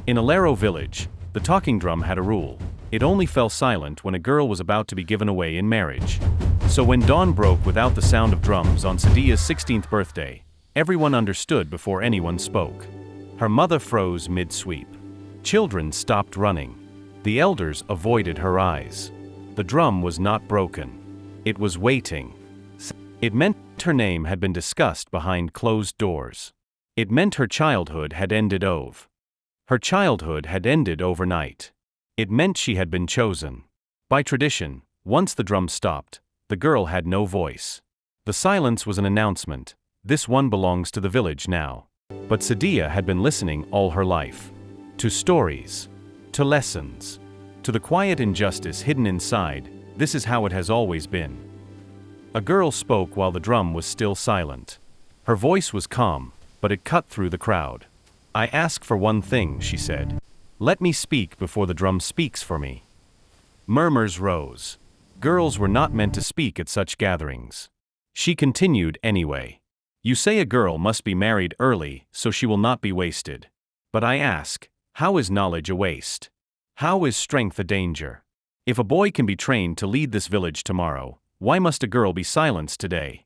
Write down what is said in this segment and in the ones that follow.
In Alero village, the talking drum had a rule. It only fell silent when a girl was about to be given away in marriage. So when dawn broke without the sound of drums on Sadia's 16th birthday, everyone understood before anyone spoke. Her mother froze mid-sweep. Children stopped running. The elders avoided her eyes. The drum was not broken. It was waiting. It meant her name had been discussed behind closed doors. It meant her childhood had ended Her childhood had ended overnight. It meant she had been chosen. By tradition, once the drum stopped, the girl had no voice. The silence was an announcement. This one belongs to the village now. But Sadia had been listening all her life. To stories. To lessons. To the quiet injustice hidden inside. This is how it has always been. A girl spoke while the drum was still silent. Her voice was calm, but it cut through the crowd. I ask for one thing, she said. Let me speak before the drum speaks for me. Murmurs rose. Girls were not meant to speak at such gatherings. She continued anyway. You say a girl must be married early so she will not be wasted. But I ask, how is knowledge a waste? How is strength a danger? If a boy can be trained to lead this village tomorrow, why must a girl be silenced today?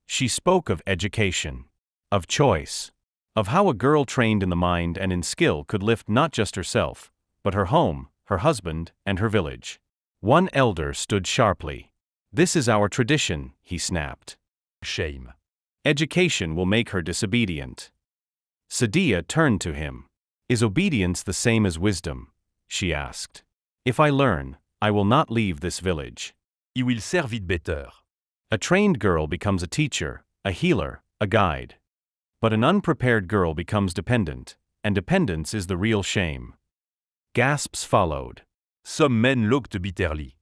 She spoke of education, of choice, of how a girl trained in the mind and in skill could lift not just herself, but her home, her husband, and her village. One elder stood sharply. This is our tradition, he snapped. Shame. Education will make her disobedient. Sadia turned to him. Is obedience the same as wisdom? She asked. If I learn, I will not leave this village. Il will servir better. A trained girl becomes a teacher, a healer, a guide. But an unprepared girl becomes dependent, and dependence is the real shame. Gasps followed. Some men looked bitterly.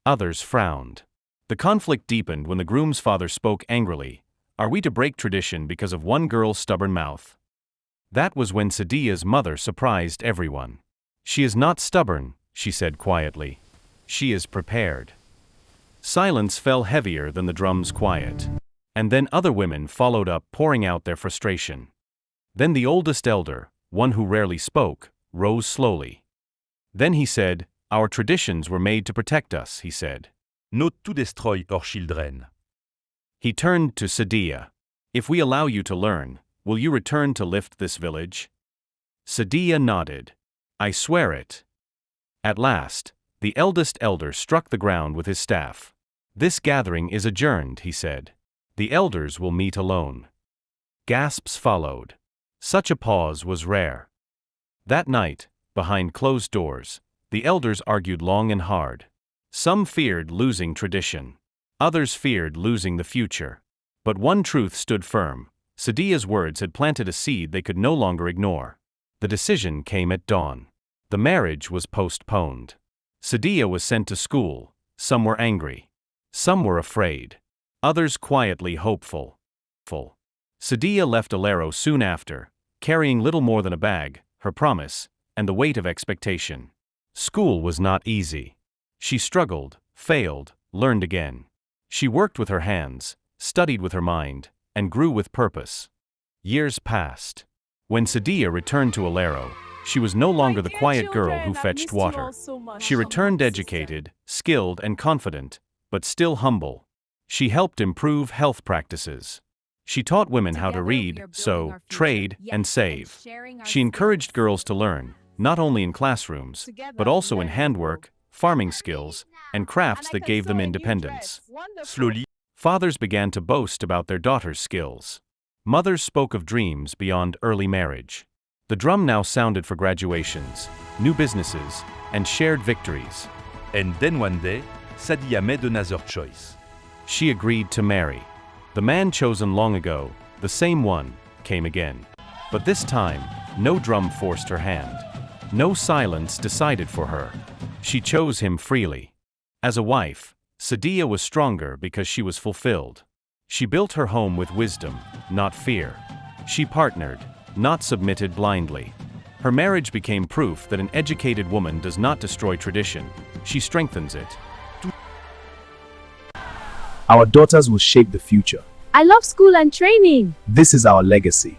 Others frowned. The conflict deepened when the groom's father spoke angrily. Are we to break tradition because of one girl's stubborn mouth? That was when Sadia's mother surprised everyone. She is not stubborn, she said quietly. She is prepared. Silence fell heavier than the drum's quiet. And then other women followed up, pouring out their frustration. Then the oldest elder, one who rarely spoke, rose slowly. Then he said, Our traditions were made to protect us, he said. Not to destroy our children. He turned to Sadia. If we allow you to learn, will you return to lift this village? Sadia nodded. I swear it. At last, the eldest elder struck the ground with his staff. This gathering is adjourned, he said. The elders will meet alone. Gasps followed. Such a pause was rare. That night, behind closed doors, the elders argued long and hard. Some feared losing tradition. Others feared losing the future. But one truth stood firm. Sadia's words had planted a seed they could no longer ignore. The decision came at dawn. The marriage was postponed. Sadia was sent to school. Some were angry. Some were afraid. Others quietly hopeful. Sadia left Alero soon after, carrying little more than a bag, her promise, and the weight of expectation. School was not easy. She struggled, failed, learned again. She worked with her hands, studied with her mind, and grew with purpose. Years passed. When Sadia returned to Alero, she was no longer the quiet girl who fetched water. She returned educated, skilled, and confident, but still humble. She helped improve health practices. She taught women how to read, sew, trade, and save. She encouraged girls to learn, not only in classrooms, but also in handwork, farming skills, and crafts that gave them independence. Slowly, Fathers began to boast about their daughters' skills. Mothers spoke of dreams beyond early marriage. The drum now sounded for graduations, new businesses, and shared victories. and then one day, Sadia made another choice. She agreed to marry. The man chosen long ago, the same one, came again. But this time, no drum forced her hand. No silence decided for her. She chose him freely. As a wife, Sadia was stronger because she was fulfilled. She built her home with wisdom, not fear. She partnered, not submitted blindly. Her marriage became proof that an educated woman does not destroy tradition, she strengthens it. Our daughters will shape the future. I love school and training. This is our legacy.